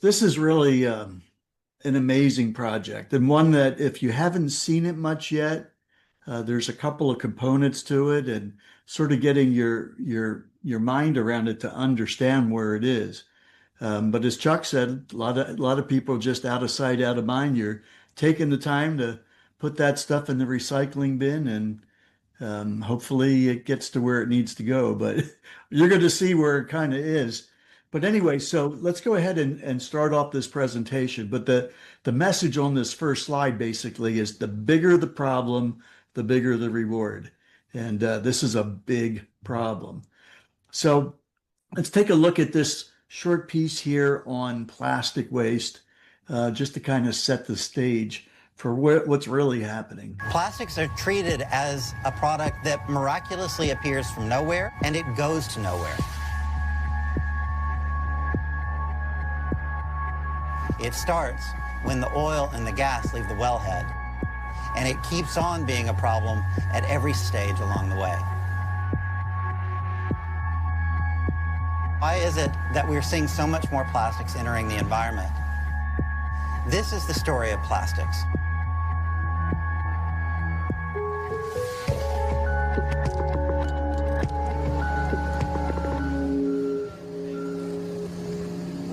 This is really an amazing project and one that if you haven't seen it much yet, there's a couple of components to it and sort of getting your mind around it to understand where it is. But as Chuck said, a lot of people just out of sight, out of mind. You're taking the time to put that stuff in the recycling bin and hopefully it gets to where it needs to go, but you're going to see where it kind of is. But anyway, so let's go ahead and start off this presentation. But the message on this first slide basically is the bigger the problem, the bigger the reward. And this is a big problem. So let's take a look at this short piece here on plastic waste, just to kind of set the stage for what's really happening. Plastics are treated as a product that miraculously appears from nowhere and it goes to nowhere. It starts when the oil and the gas leave the wellhead, and it keeps on being a problem at every stage along the way. Why is it that we're seeing so much more plastics entering the environment? This is the story of plastics.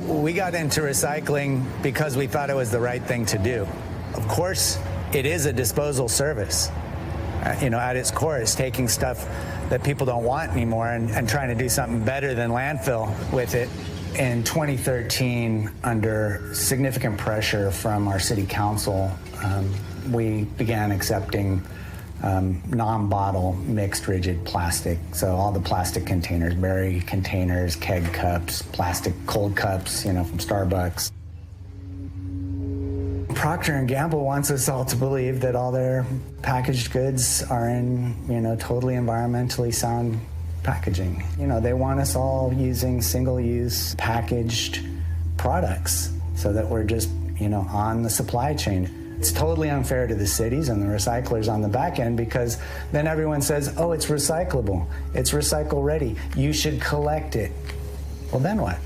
We got into recycling because we thought it was the right thing to do. Of course, it is a disposal service. At its core, it's taking stuff that people don't want anymore and trying to do something better than landfill with it. In 2013, under significant pressure from our city council, we began accepting non-bottle mixed rigid plastic. So all the plastic containers, berry containers, keg cups, plastic cold cups, from Starbucks. Procter & Gamble wants us all to believe that all their packaged goods are in, totally environmentally sound packaging. They want us all using single-use packaged products so that we're just, on the supply chain. It's totally unfair to the cities and the recyclers on the back end because then everyone says, oh, it's recyclable. It's recycle ready. You should collect it. Well, then what?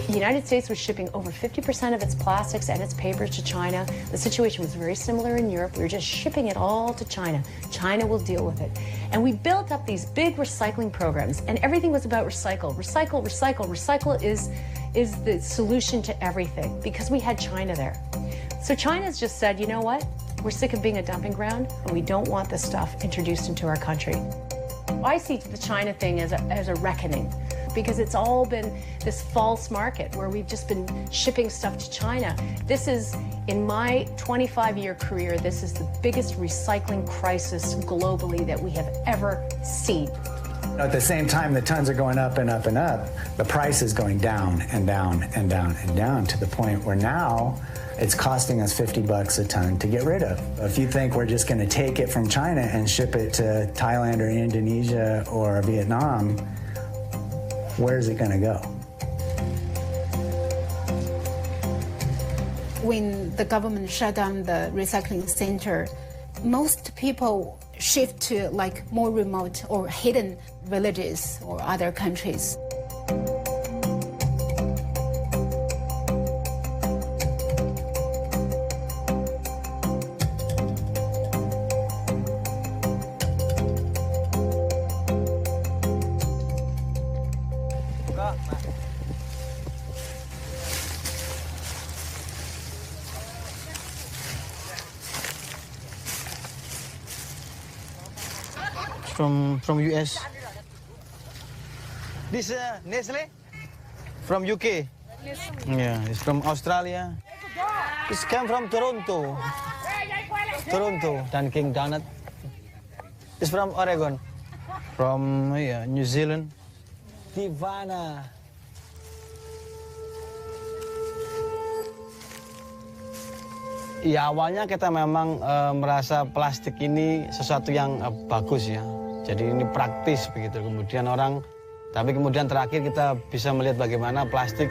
The United States was shipping over 50% of its plastics and its papers to China. The situation was very similar in Europe. We were just shipping it all to China. China will deal with it. And we built up these big recycling programs, and everything was about recycle. Recycle, recycle, recycle is the solution to everything because we had China there. So China's just said, you know what? We're sick of being a dumping ground, and we don't want this stuff introduced into our country. I see the China thing as a reckoning, because it's all been this false market where we've just been shipping stuff to China. This is, in my 25-year career, this is the biggest recycling crisis globally that we have ever seen. At the same time, the tons are going up and up and up. The price is going down and down and down and down to the point where now it's costing us $50 a ton to get rid of. If you think we're just going to take it from China and ship it to Thailand or Indonesia or Vietnam, where's it going to go? When the government shut down the recycling center, most people shift to more remote or hidden villages or other countries. From US. This Nestle from UK. Yeah, it's from Australia. It's came from Toronto. Dunkin' Donut. It's from Oregon. From New Zealand. Tivana. Ya awalnya kita memang merasa plastik ini sesuatu yang bagus ya. Jadi ini praktis begitu. Tapi kemudian terakhir kita bisa melihat bagaimana plastik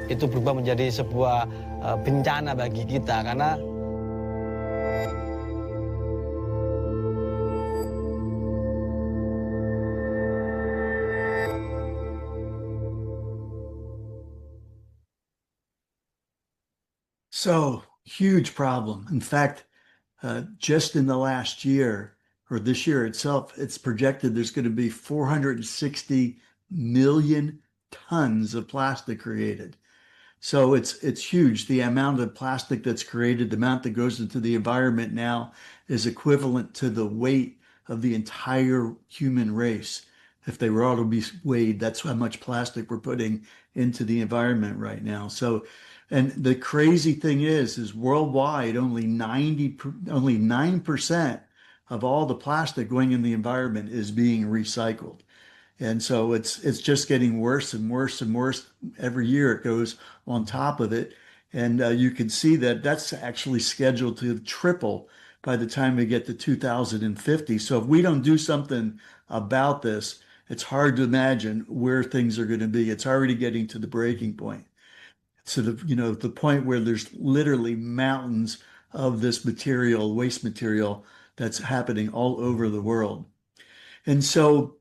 itu berubah menjadi sebuah bencana bagi kita karena So huge problem. In fact, just in the last year or this year itself, it's projected there's going to be 460 million tons of plastic created. So it's huge. The amount of plastic that's created, the amount that goes into the environment now is equivalent to the weight of the entire human race. If they were all to be weighed, that's how much plastic we're putting into the environment right now. So, and the crazy thing is worldwide, only 9% of all the plastic going in the environment is being recycled. And so it's just getting worse and worse and worse every year. It goes on top of it, and you can see that that's actually scheduled to triple by the time we get to 2050. So if we don't do something about this, it's hard to imagine where things are going to be. It's already getting to the breaking point. So the point where there's literally mountains of this material, waste material, that's happening all over the world. And so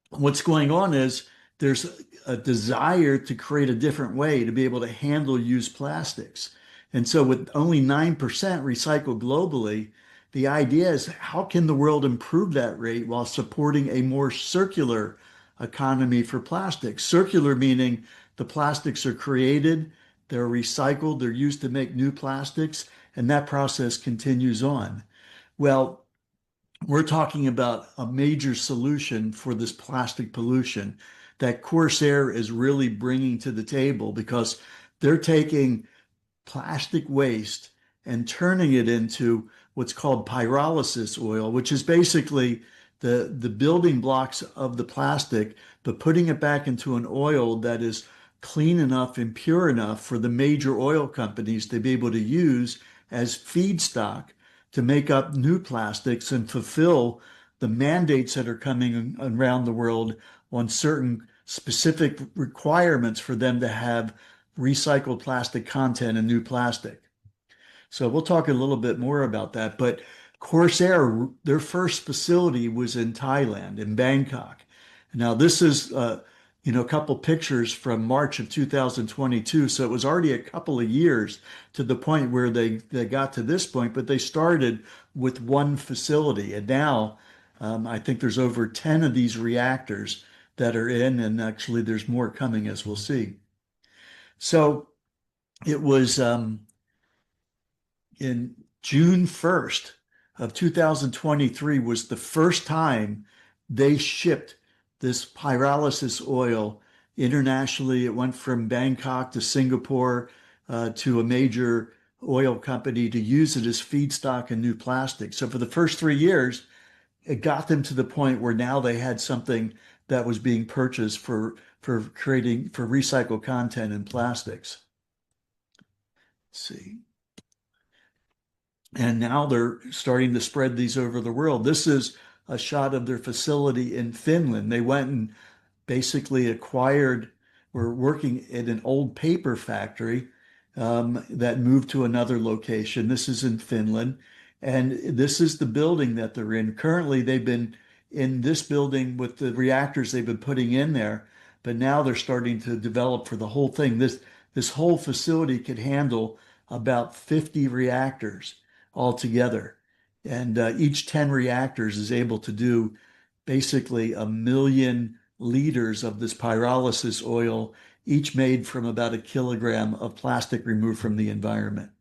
what's going on is there's a desire to create a different way to be able to handle used plastics. And so with only 9% recycled globally, the idea is how can the world improve that rate while supporting a more circular economy for plastics? Circular meaning the plastics are created, they're recycled, they're used to make new plastics, and that process continues on. Well, we're talking about a major solution for this plastic pollution that Corsair is really bringing to the table because they're taking plastic waste and turning it into what's called pyrolysis oil, which is basically the building blocks of the plastic, but putting it back into an oil that is clean enough and pure enough for the major oil companies to be able to use as feedstock to make up new plastics and fulfill the mandates that are coming around the world on certain specific requirements for them to have recycled plastic content in new plastic. So we'll talk a little bit more about that. But Corsair, their first facility was in Thailand, in Bangkok. Now this is a couple pictures from March of 2022. So it was already a couple of years to the point where they got to this point, but they started with one facility. And now I think there's over 10 of these reactors that are in, and actually there's more coming as we'll see. So it was in June 1st of 2023 was the first time they shipped this pyrolysis oil internationally. It went from Bangkok to Singapore to a major oil company to use it as feedstock in new plastic. So for the first 3 years, it got them to the point where now they had something that was being purchased for recycled content in plastics. Let's see. And now they're starting to spread these over the world. This is a shot of their facility in Finland. They went and basically were working in an old paper factory that moved to another location. This is in Finland. And this is the building that they're in. Currently, they've been in this building with the reactors they've been putting in there, but now they're starting to develop for the whole thing. This whole facility could handle about 50 reactors altogether. And each 10 reactors is able to do basically 1 million liters of this pyrolysis oil, each made from about 1 kilogram of plastic removed from the environment.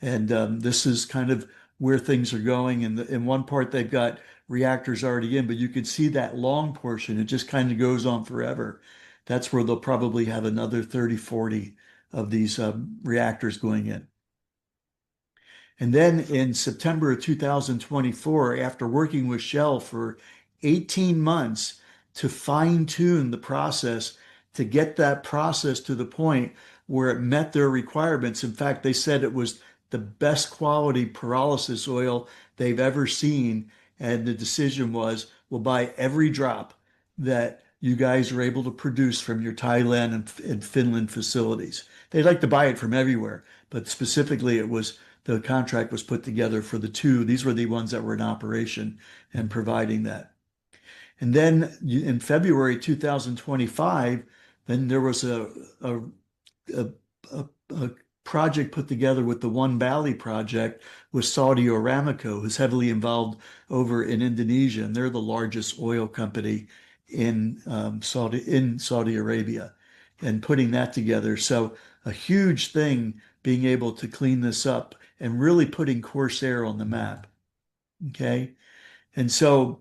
And this is kind of where things are going. In one part, they've got reactors already in, but you can see that long portion. It just kind of goes on forever. That's where they'll probably have another 30, 40 of these reactors going in. And then in September of 2024, after working with Shell for 18 months to fine tune the process to get that process to the point where it met their requirements. In fact, they said it was the best quality pyrolysis oil they've ever seen. And the decision was, we'll buy every drop that you guys are able to produce from your Thailand and Finland facilities. They'd like to buy it from everywhere, but specifically the contract was put together for the two. These were the ones that were in operation and providing that. And then in February 2025, then there was a project put together with the One Valley project with Saudi Aramco, who's heavily involved over in Indonesia, and they're the largest oil company in Saudi Arabia, and putting that together. So a huge thing being able to clean this up and really putting Corsair on the map. Okay. And so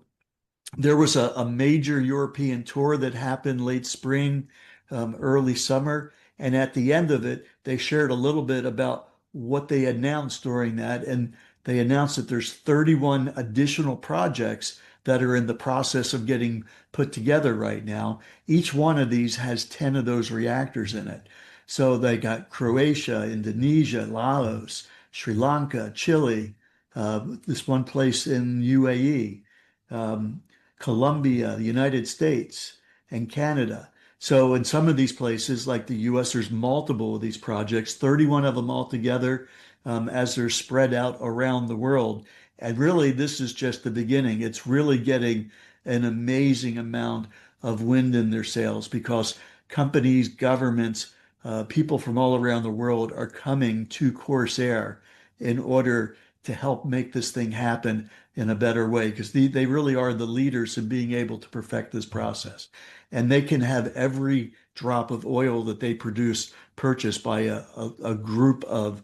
there was a major European tour that happened late spring, early summer. And at the end of it, they shared a little bit about what they announced during that. And they announced that there's 31 additional projects that are in the process of getting put together right now. Each one of these has 10 of those reactors in it. So they got Croatia, Indonesia, Laos, Sri Lanka, Chile, this one place in UAE, Colombia, the United States, and Canada. So in some of these places, like the US, there's multiple of these projects, 31 of them altogether, as they're spread out around the world. And really, this is just the beginning. It's really getting an amazing amount of wind in their sails because companies, governments, people from all around the world are coming to Corsair in order to help make this thing happen in a better way because they really are the leaders in being able to perfect this process. And they can have every drop of oil that they produce purchased by a group of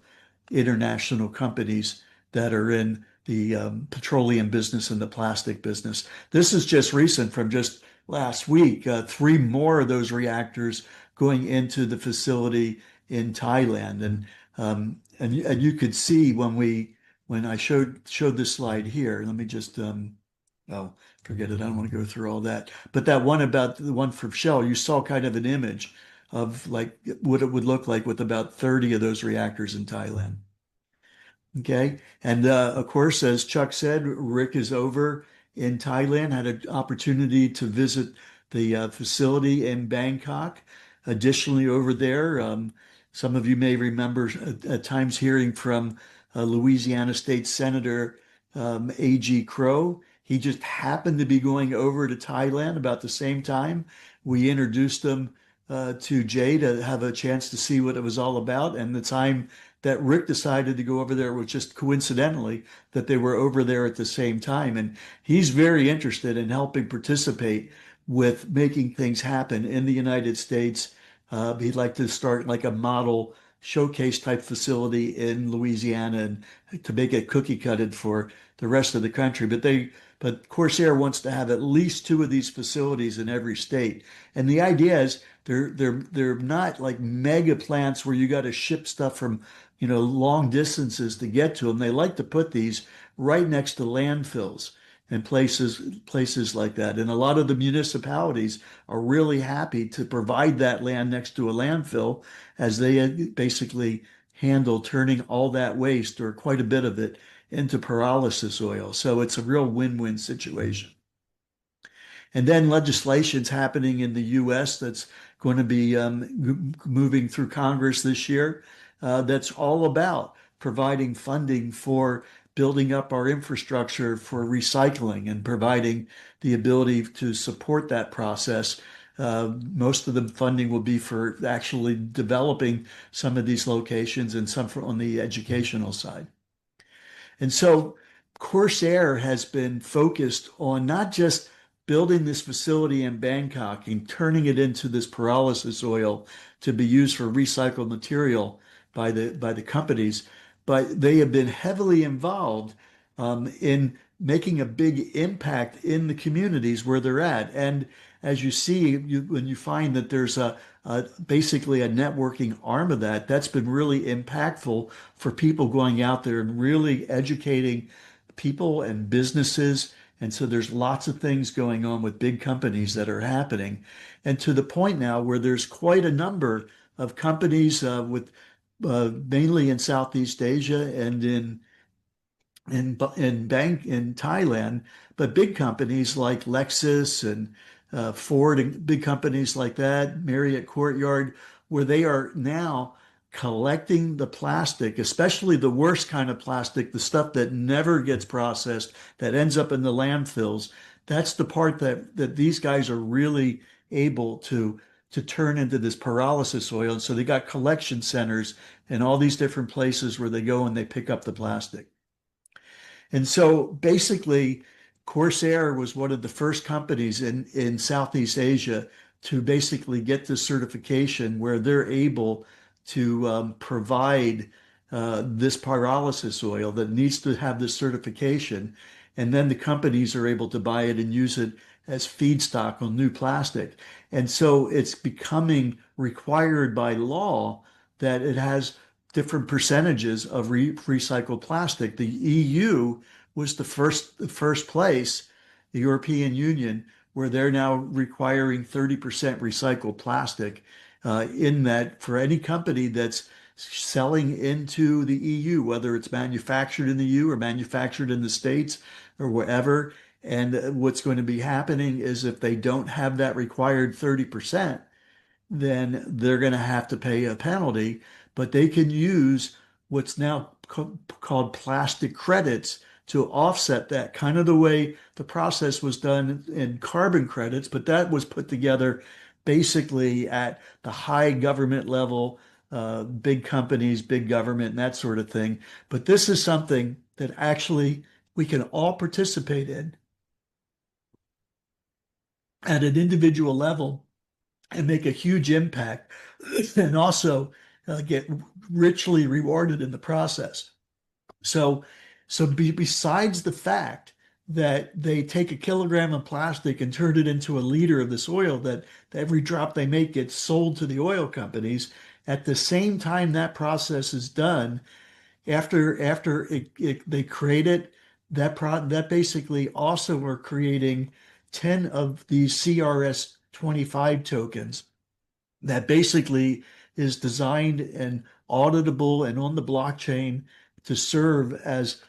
international companies that are in the petroleum business and the plastic business. This is just recent from just last week, 3 more of those reactors going into the facility in Thailand. And you could see when I showed this slide here, let me just, oh, forget it. I don't want to go through all that. But that one about the one from Shell, you saw kind of an image of like what it would look like with about 30 of those reactors in Thailand. Okay. And of course, as Chuck said, Rick is over in Thailand, had an opportunity to visit the facility in Bangkok. Additionally, over there, some of you may remember at times hearing from Louisiana State Senator A.G. Crow. He just happened to be going over to Thailand about the same time. We introduced him to Jay to have a chance to see what it was all about. And the time that Rick decided to go over there was just coincidentally that they were over there at the same time. And he's very interested in helping participate with making things happen in the United States. He'd like to start like a model showcase type facility in Louisiana and to make it cookie cutted for the rest of the country. But Corsair wants to have at least 2 of these facilities in every state. And the idea is they're not like mega plants where you got to ship stuff from, long distances to get to them. They like to put these right next to landfills and places like that. And a lot of the municipalities are really happy to provide that land next to a landfill as they basically handle turning all that waste or quite a bit of it into pyrolysis oil. So it's a real win-win situation. And then legislation's happening in the US that's going to be moving through Congress this year that's all about providing funding for building up our infrastructure for recycling and providing the ability to support that process. Most of the funding will be for actually developing some of these locations and some on the educational side. And so Corsair has been focused on not just building this facility in Bangkok and turning it into this pyrolysis oil to be used for recycled material by the companies, but they have been heavily involved in making a big impact in the communities where they're at. And as you see, when you find that there's basically a networking arm of that, that's been really impactful for people going out there and really educating people and businesses. And so there's lots of things going on with big companies that are happening. And to the point now where there's quite a number of companies with mainly in Southeast Asia and in Thailand, but big companies like Lexus and Ford and big companies like that, Marriott Courtyard, where they are now collecting the plastic, especially the worst kind of plastic, the stuff that never gets processed, that ends up in the landfills. That's the part that these guys are really able to to turn into this pyrolysis oil. And so they got collection centers in all these different places where they go and they pick up the plastic. And so basically, Corsair was one of the first companies in Southeast Asia to basically get this certification where they're able to provide this pyrolysis oil that needs to have this certification. And then the companies are able to buy it and use it as feedstock on new plastic. And so it's becoming required by law that it has different percentages of recycled plastic. The EU was the first place, the European Union, where they're now requiring 30% recycled plastic in that for any company that's selling into the EU, whether it's manufactured in the EU or manufactured in the States or wherever. And what's going to be happening is if they don't have that required 30%, then they're going to have to pay a penalty, but they can use what's now called plastic credits to offset that, kind of the way the process was done in carbon credits, but that was put together basically at the high government level, big companies, big government, and that sort of thing. But this is something that actually we can all participate in at an individual level and make a huge impact and also get richly rewarded in the process. So besides the fact that they take a kilogram of plastic and turn it into a liter of this oil that every drop they make gets sold to the oil companies, at the same time that process is done, after they create it, that basically also are creating 10 of these CRS 25 tokens that basically is designed and auditable and on the blockchain to serve as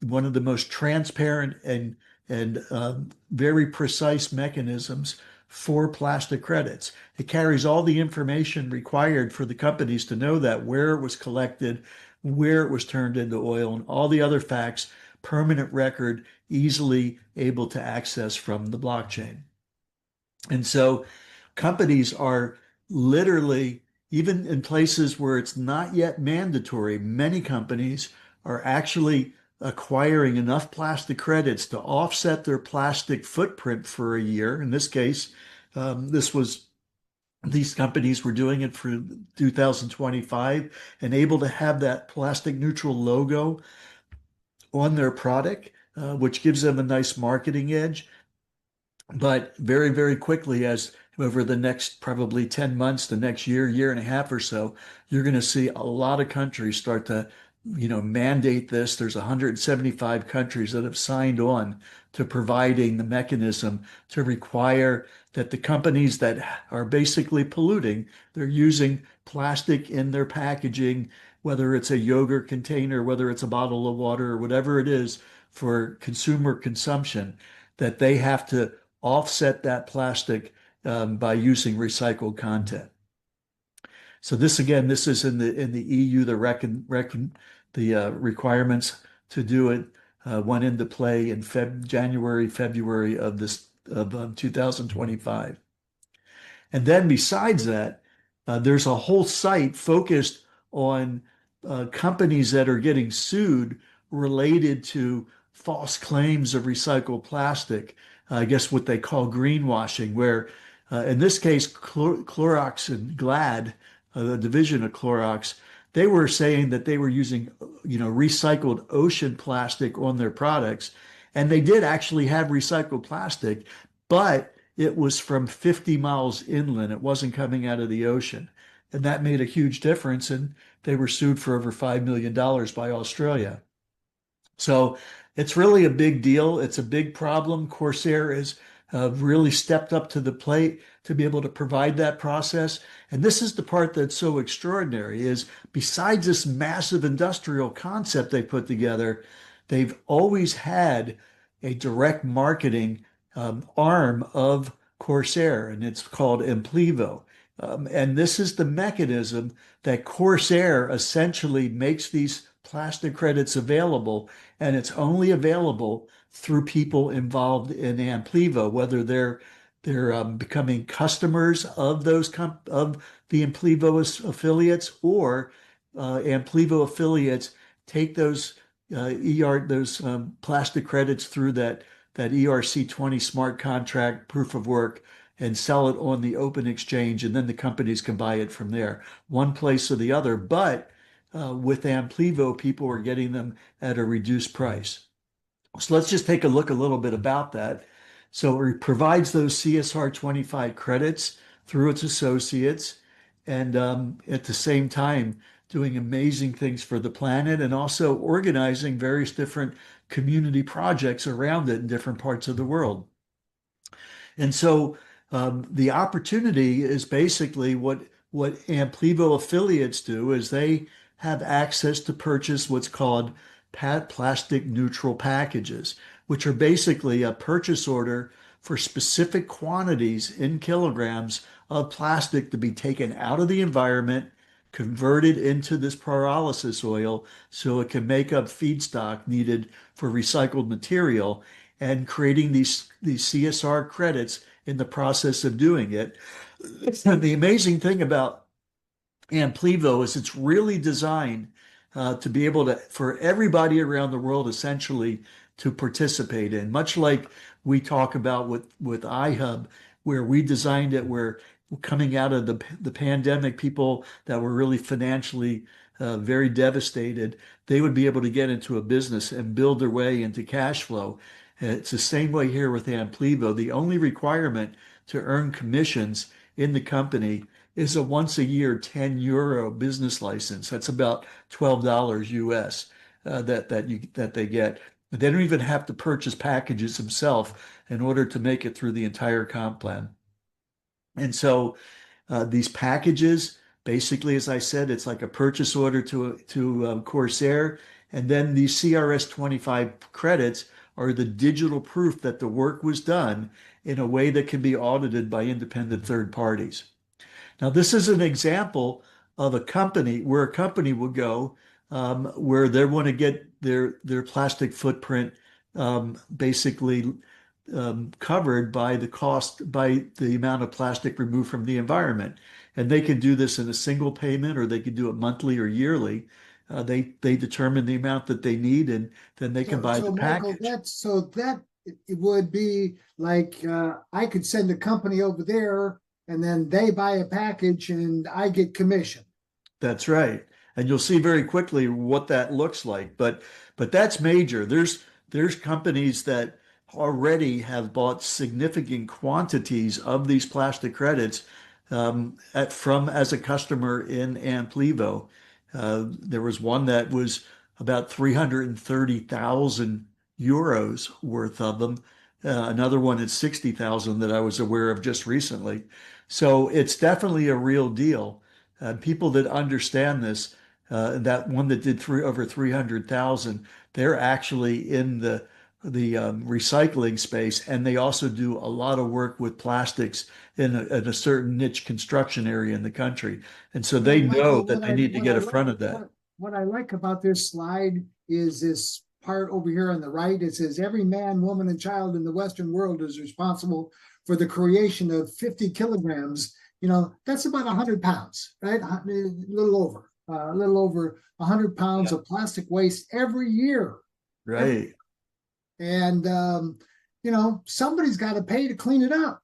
one of the most transparent and very precise mechanisms for plastic credits. It carries all the information required for the companies to know that where it was collected, where it was turned into oil, and all the other facts, permanent record, easily able to access from the blockchain. And so companies are literally, even in places where it's not yet mandatory, many companies are actually acquiring enough plastic credits to offset their plastic footprint for a year. In this case, these companies were doing it for 2025 and able to have that plastic neutral logo on their product, which gives them a nice marketing edge. But very, very quickly, as over the next probably 10 months, the next year and a half or so, you're going to see a lot of countries start to, mandate this. There's 175 countries that have signed on to providing the mechanism to require that the companies that are basically polluting, they're using plastic in their packaging, whether it's a yogurt container, whether it's a bottle of water, or whatever it is for consumer consumption, that they have to offset that plastic by using recycled content. So this is in the EU. The requirements to do it went into play in January, February of 2025. And then besides that, there's a whole site focused on companies that are getting sued related to false claims of recycled plastic. I guess what they call greenwashing, where in this case, Clorox and Glad, the division of Clorox, they were saying that they were using, recycled ocean plastic on their products. And they did actually have recycled plastic, but it was from 50 miles inland. It wasn't coming out of the ocean. And that made a huge difference. And they were sued for over $5 million by Australia. So it's really a big deal. It's a big problem. Corsair has really stepped up to the plate to be able to provide that process. And this is the part that's so extraordinary is besides this massive industrial concept they put together, they've always had a direct marketing arm of Corsair, and it's called Amplivo. And this is the mechanism that Corsair essentially makes these plastic credits available, and it's only available through people involved in Amplivo, whether they're they're becoming customers of of the Amplivo affiliates, or Amplivo affiliates take those those plastic credits through that ERC-20 smart contract proof of work and sell it on the open exchange, and then the companies can buy it from there, one place or the other. But with Amplivo, people are getting them at a reduced price. So let's just take a look a little bit about that. So it provides those CSR 25 credits through its associates, and at the same time doing amazing things for the planet, and also organizing various different community projects around it in different parts of the world. And so the opportunity is basically what Amplivo affiliates do is they have access to purchase what's called plastic neutral packages, which are basically a purchase order for specific quantities in kilograms of plastic to be taken out of the environment, converted into this pyrolysis oil so it can make up feedstock needed for recycled material, and creating these CSR credits in the process of doing it. And the amazing thing about Amplivo is it's really designed to be able to, for everybody around the world essentially to participate in, much like we talk about with Ihub, where we designed it, where coming out of the pandemic, people that were really financially very devastated, they would be able to get into a business and build their way into cash flow. It's the same way here with Amplivo. The only requirement to earn commissions in the company is a once a year €10 business license. That's about $12 US that they get. They don't even have to purchase packages themselves in order to make it through the entire comp plan. And so these packages, basically, as I said, it's like a purchase order to Corsair, and then these CRS 25 credits are the digital proof that the work was done in a way that can be audited by independent third parties. Now, this is an example of a company where a company will go where they want to get their plastic footprint basically covered by the cost, by the amount of plastic removed from the environment. And they can do this in a single payment, or they can do it monthly or yearly. They determine the amount that they need, and then they can buy the Michael, package. that it would be like I could send a company over there, and then they buy a package, and I get commission. That's right. And you'll see very quickly what that looks like. But that's major. There's companies that already have bought significant quantities of these plastic credits from as a customer in Amplivo. There was one that was about 330,000 euros worth of them. Another one at 60,000 that I was aware of just recently. So it's definitely a real deal. People that understand this, that one that did over 300,000, they're actually in the recycling space, and they also do a lot of work with plastics in a certain niche construction area in the country. And so they know that they need to get in front of that. What I like about this slide is this part over here on the right. It says every man, woman, and child in the Western world is responsible for the creation of 50 kilograms. You know, that's about 100 pounds, right? A little over 100 pounds of plastic waste every year. Right. And, you know, somebody's got to pay to clean it up.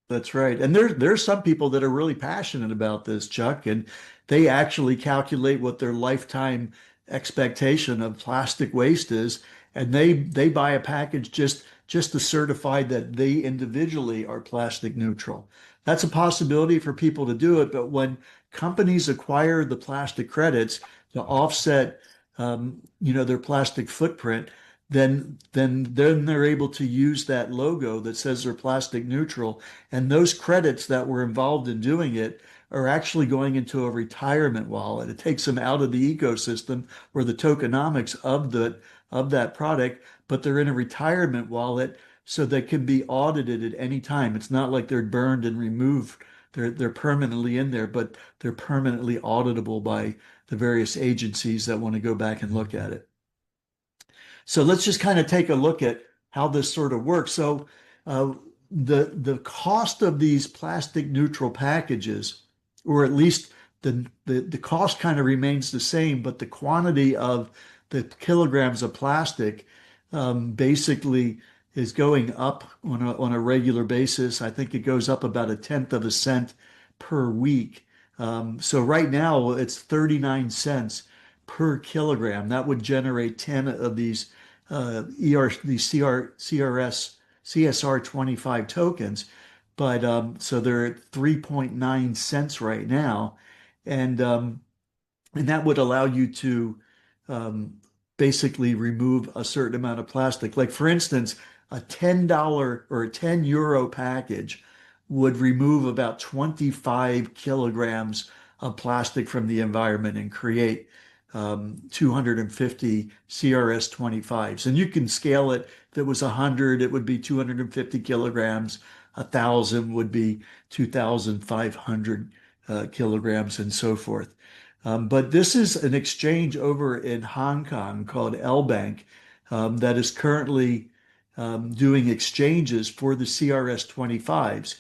That's right. And there's some people that are really passionate about this, Chuck, and they actually calculate what their lifetime expectation of plastic waste is, and they buy a package just to certify that they individually are plastic neutral. That's a possibility for people to do it, but when companies acquire the plastic credits to offset, their plastic footprint, then they're able to use that logo that says they're plastic neutral, and those credits that were involved in doing it are actually going into a retirement wallet. It takes them out of the ecosystem or the tokenomics of that product, but they're in a retirement wallet so they can be audited at any time. It's not like they're burned and removed. They're permanently in there, but they're permanently auditable by the various agencies that want to go back and look at it. So let's just kind of take a look at how this sort of works. So the cost of these plastic neutral packages, or at least the cost kind of remains the same, but the quantity of the kilograms of plastic basically is going up on a regular basis. I think it goes up about a tenth of a cent per week. So right now it's 39 cents per kilogram. That would generate 10 of these these CSR 25 tokens. But so they're at 3.9 cents right now. And and that would allow you to um, basically remove a certain amount of plastic. Like for instance, a $10 or a €10 package would remove about 25 kilograms of plastic from the environment and create 250 CRS 25s. And you can scale it. If it was 100, it would be 250 kilograms. 1,000 would be 2,500 kilograms and so forth. But this is an exchange over in Hong Kong called L Bank that is currently doing exchanges for the CRS 25s.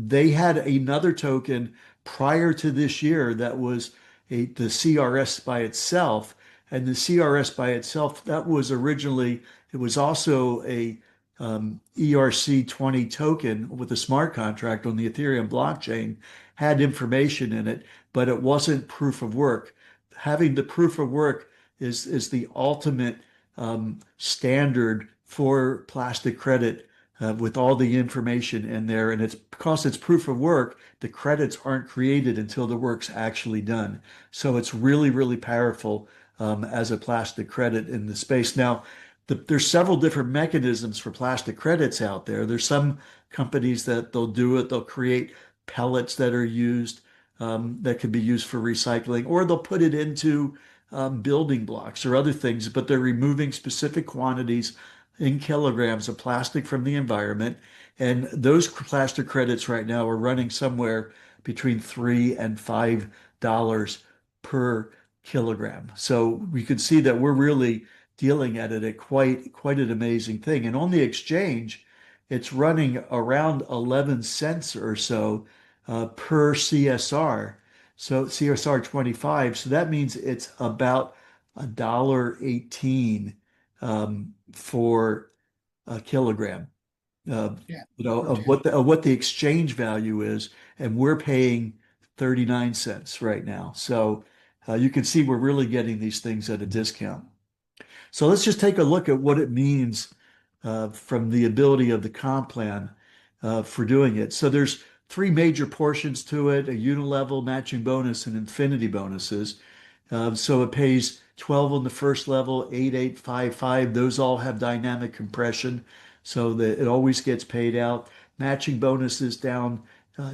They had another token prior to this year that was the CRS by itself. And the CRS by itself, that was originally, it was also a ERC20 token with a smart contract on the Ethereum blockchain, had information in it, but it wasn't proof of work. Having the proof of work is the ultimate standard for plastic credit with all the information in there. And it's because it's proof of work, the credits aren't created until the work's actually done. So it's really, really powerful as a plastic credit in the space. Now, there's several different mechanisms for plastic credits out there. There's some companies that they'll do it, they'll create pellets that are used that could be used for recycling, or they'll put it into building blocks or other things, but they're removing specific quantities in kilograms of plastic from the environment. And those plastic credits right now are running somewhere between $3 and $5 per kilogram. So we could see that we're really dealing at it at quite an amazing thing. And on the exchange, it's running around 11 cents or so per CSR. So CSR 25. So that means it's about $1.18 for a kilogram. Yeah. Of what the exchange value is, and we're paying 39 cents right now. So you can see we're really getting these things at a discount. So let's just take a look at what it means from the ability of the comp plan for doing it. So there's three major portions to it: a unilevel, matching bonus, and infinity bonuses. So it pays 12 on the first level, 8, 8, 5, 5. Those all have dynamic compression, so that it always gets paid out. Matching bonuses down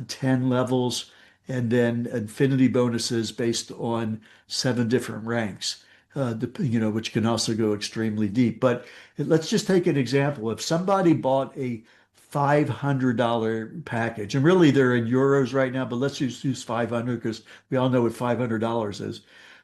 10 levels, and then infinity bonuses based on 7 different ranks, which can also go extremely deep. But let's just take an example. If somebody bought a $500 package, and really they're in euros right now, but let's just use 500 because we all know what $500 is.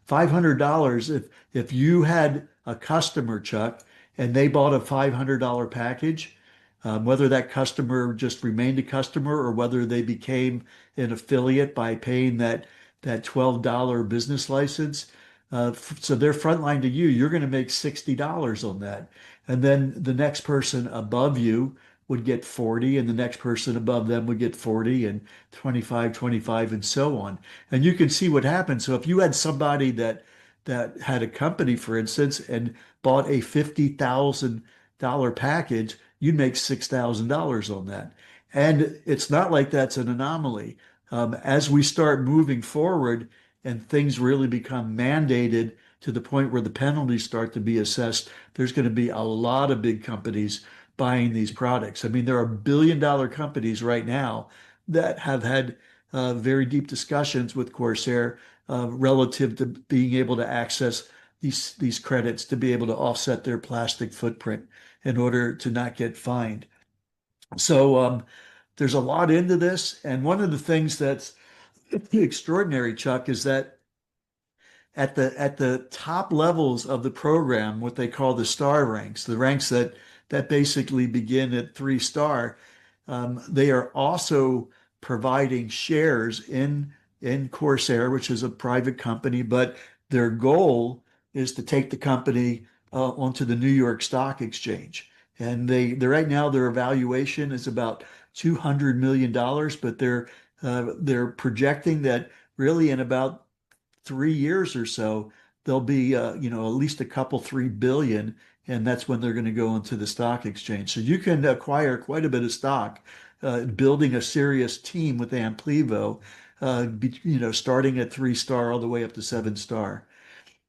$500, if you had a customer, Chuck, and they bought a $500 package, whether that customer just remained a customer or whether they became an affiliate by paying that $12 business license, so they're frontline to you, you're going to make $60 on that. And then the next person above you would get 40, and the next person above them would get 40 and 25, 25, and so on. And you can see what happens. So if you had somebody that had a company, for instance, and bought a $50,000 package, you'd make $6,000 on that. And it's not like that's an anomaly. As we start moving forward and things really become mandated to the point where the penalties start to be assessed, there's going to be a lot of big companies buying these products. I mean, there are billion-dollar companies right now that have had very deep discussions with Corsair relative to being able to access these credits to be able to offset their plastic footprint in order to not get fined. So there's a lot into this. And one of the things that's extraordinary, Chuck, is that at the top levels of the program, what they call the star ranks, the ranks that basically begin at 3 star, They are also providing shares in Corsair, which is a private company, but their goal is to take the company onto the New York Stock Exchange. And they right now their evaluation is about $200 million, but they're projecting that really in about 3 years or so there'll be at least a couple 3 billion, and that's when they're going to go into the stock exchange. So you can acquire quite a bit of stock, building a serious team with Amplivo, starting at 3 star all the way up to 7 star.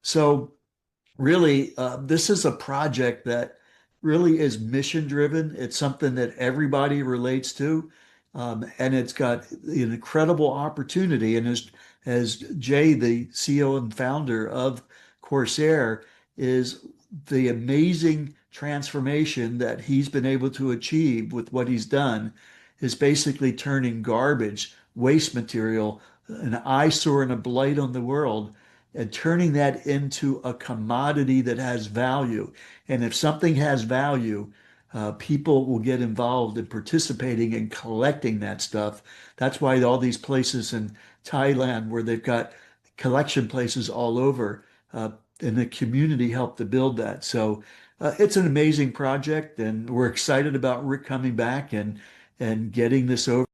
So really, this is a project that really is mission driven. It's something that everybody relates to, and it's got an incredible opportunity. And as Jay, the CEO and founder of Corsair, is the amazing transformation that he's been able to achieve with what he's done is basically turning garbage, waste material, an eyesore and a blight on the world, and turning that into a commodity that has value. And if something has value, people will get involved in participating and collecting that stuff. That's why all these places in Thailand, where they've got collection places all over, and the community helped to build that. So it's an amazing project, and we're excited about Rick coming back and getting this over.